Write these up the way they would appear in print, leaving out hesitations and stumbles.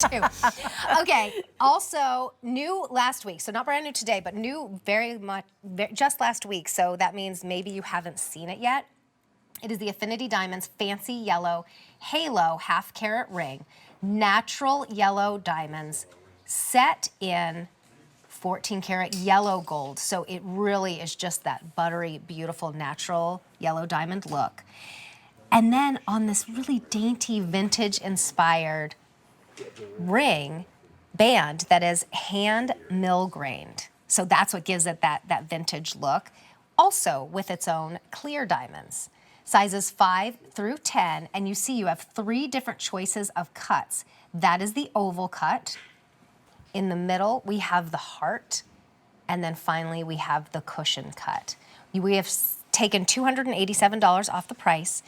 too. Okay, also new last week, so not brand new today, but new just last week, so that means maybe you haven't seen it yet. It is the Affinity Diamonds Fancy Yellow Halo half-carat ring, natural yellow diamonds set in 14-karat yellow gold. So it really is just that buttery, beautiful, natural yellow diamond look. And then on this really dainty, vintage-inspired ring band that is hand mill-grained. So that's what gives it that vintage look. Also with its own clear diamonds. Sizes 5 through 10, and you see you have 3 different choices of cuts. That is the oval cut. In the middle, we have the heart, and then finally we have the cushion cut. We have taken $287 off the price,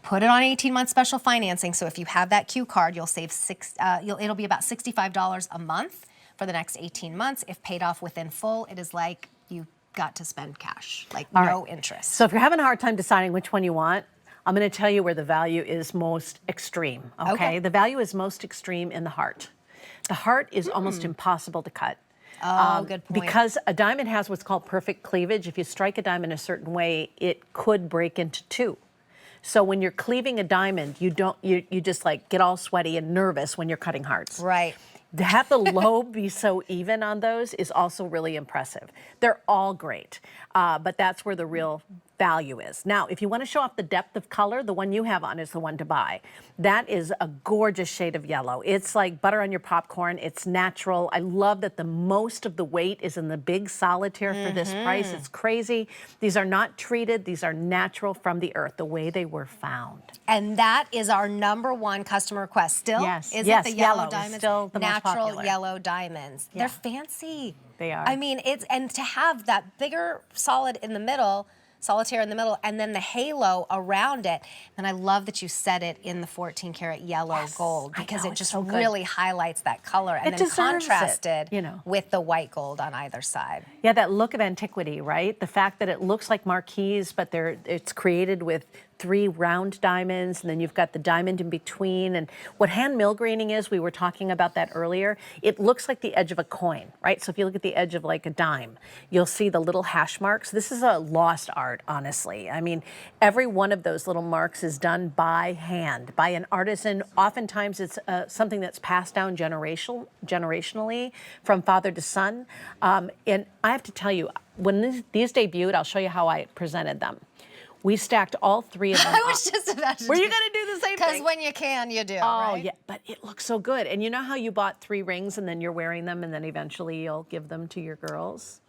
put it on 18-month special financing, so if you have that Q card, you'll save it'll be about $65 a month for the next 18 months. If paid off within full, it is like you got to spend cash, like no interest. So if you're having a hard time deciding which one you want, I'm going to tell you where the value is most extreme, okay? The value is most extreme in the heart. The heart is almost impossible to cut. Oh, good point. Because a diamond has what's called perfect cleavage. If you strike a diamond a certain way, it could break into 2. So when you're cleaving a diamond, you just like get all sweaty and nervous when you're cutting hearts. Right. To have the lobe be so even on those is also really impressive. They're all great, but that's where the real value is. Now, if you want to show off the depth of color, the one you have on is the one to buy. That is a gorgeous shade of yellow. It's like butter on your popcorn. It's natural. I love that the most of the weight is in the big solitaire for this price. It's crazy. These are not treated. These are natural from the earth, the way they were found. And that is our #1 customer request. Still, yes, is yes, it the yellow is diamonds? still the most Natural popular. yellow diamonds. Yeah. They're fancy. They are. I mean, and to have that bigger solid in the middle, solitaire in the middle, and then the halo around it. And I love that you set it in the 14-karat yellow gold, because it just really highlights that color, and then contrasted with the white gold on either side. Yeah, that look of antiquity, right? The fact that it looks like marquise, but it's created with 3 round diamonds, and then you've got the diamond in between. And what hand mill graining is, we were talking about that earlier, it looks like the edge of a coin, right? So if you look at the edge of like a dime, you'll see the little hash marks. This is a lost art, honestly. I mean, every one of those little marks is done by hand, by an artisan. Oftentimes it's something that's passed down generationally from father to son. And I have to tell you, when these debuted, I'll show you how I presented them. We stacked all 3 of them I was just about to Were you going to do the same thing? Because when you can, you do, Oh, right? yeah, but it looks so good. And you know how you bought 3 rings and then you're wearing them and then eventually you'll give them to your girls?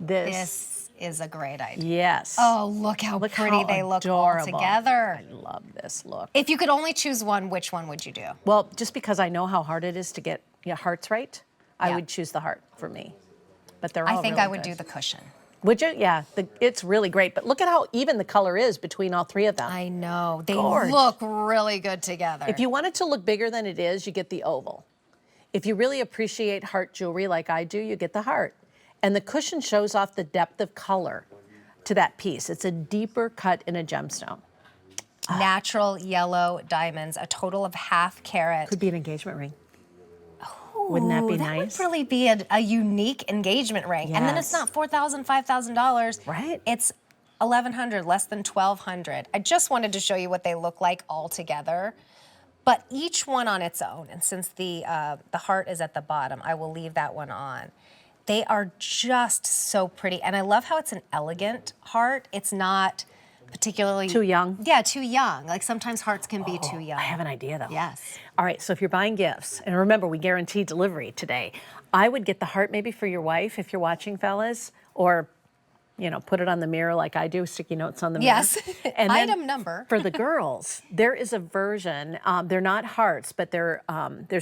This is a great idea. Yes. Oh, look how pretty they look all together. I love this look. If you could only choose one, which one would you do? Well, just because I know how hard it is to get your hearts right, I would choose the heart for me. But they're all I think really I would good. do the cushion. Would you? Yeah, it's really great. But look at how even the color is between all 3 of them. I know. They look really good together. If you want it to look bigger than it is, you get the oval. If you really appreciate heart jewelry like I do, you get the heart. And the cushion shows off the depth of color to that piece. It's a deeper cut in a gemstone. Natural yellow diamonds, a total of ½ carat. Could be an engagement ring. Wouldn't that be nice? That would really be a unique engagement ring. Yes. And then it's not $4,000, $5,000. Right. It's $1,100, less than $1,200. I just wanted to show you what they look like all together. But each one on its own, and since the heart is at the bottom, I will leave that one on. They are just so pretty. And I love how it's an elegant heart. It's not particularly... Too young? Yeah, too young. Like sometimes hearts can be too young. I have an idea though. Yes. All right, so if you're buying gifts, and remember we guarantee delivery today, I would get the heart maybe for your wife if you're watching, fellas, or put it on the mirror like I do, sticky notes on the mirror. Yes, and then item number. For the girls, there is a version, they're not hearts, but there's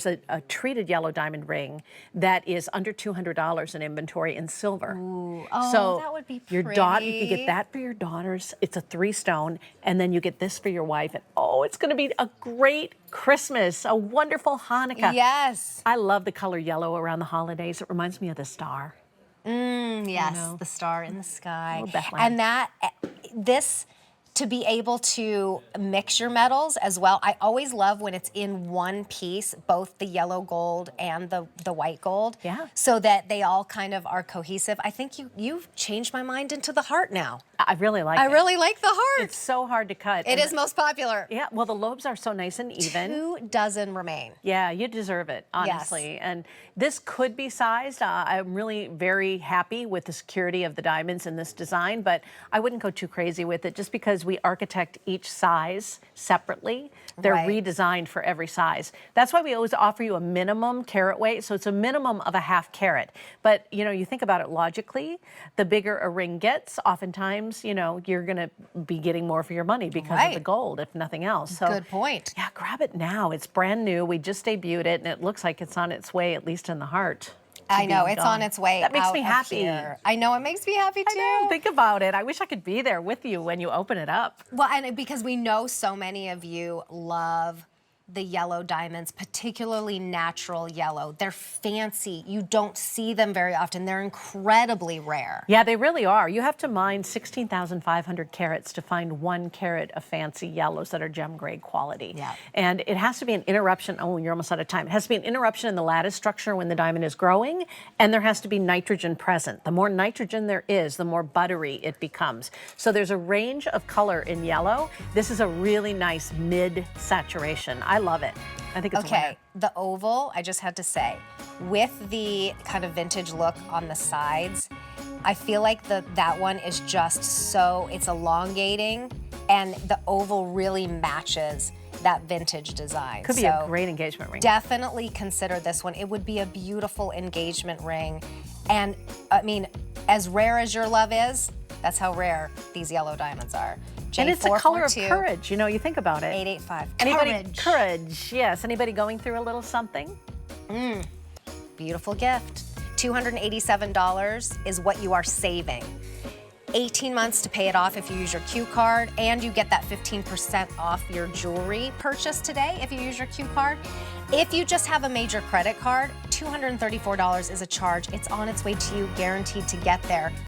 a treated yellow diamond ring that is under $200 in inventory in silver. Ooh. Oh, so that would be your pretty. daughter, you could get that for your daughters. It's a 3-stone, and then you get this for your wife. And it's going to be a great Christmas, a wonderful Hanukkah. Yes. I love the color yellow around the holidays. It reminds me of the star. Yes, the star in the sky. Oh, Bethlehem. And this to be able to mix your metals as well. I always love when it's in one piece, both the yellow gold and the white gold. Yeah. So that they all kind of are cohesive. I think you've changed my mind into the heart now. I really like it. I really like the heart. It's so hard to cut. It is most popular. Yeah, well, the lobes are so nice and even. 2 dozen remain. Yeah, you deserve it, honestly. Yes. And this could be sized. I'm really very happy with the security of the diamonds in this design, but I wouldn't go too crazy with it just because we architect each size separately. They're Right. redesigned for every size. That's why we always offer you a minimum carat weight, so it's a minimum of a half carat. But, you know, you think about it logically, the bigger a ring gets, oftentimes, you know, you're going to be getting more for your money because of the Right. gold, if nothing else. So, Good point. yeah, grab it now. It's brand new. We just debuted it, and it looks like it's on its way, at least in the heart. I know, being it's gone. on its way That makes out me of happy. here. I know, it makes me happy too. I know, think about it. I wish I could be there with you when you open it up. Well, and because we know so many of you love the yellow diamonds, particularly natural yellow. They're fancy. You don't see them very often. They're incredibly rare. Yeah, they really are. You have to mine 16,500 carats to find 1 carat of fancy yellows that are gem grade quality. Yeah. And it has to be an interruption. Oh, you're almost out of time. It has to be an interruption in the lattice structure when the diamond is growing, and there has to be nitrogen present. The more nitrogen there is, the more buttery it becomes. So there's a range of color in yellow. This is a really nice mid-saturation. I love it. I think it's a winner. Okay, the oval, I just had to say, with the kind of vintage look on the sides, I feel like that one is just so, it's elongating, and the oval really matches that vintage design. Could be a great engagement ring. Definitely consider this one. It would be a beautiful engagement ring. And I mean, as rare as your love is, that's how rare these yellow diamonds are. And it's a color of courage, you know, you think about it. 885. Anybody, courage, yes. Anybody going through a little something? Beautiful gift. $287 is what you are saving. 18 months to pay it off if you use your Q card, and you get that 15% off your jewelry purchase today if you use your Q card. If you just have a major credit card, $234 is a charge. It's on its way to you, guaranteed to get there.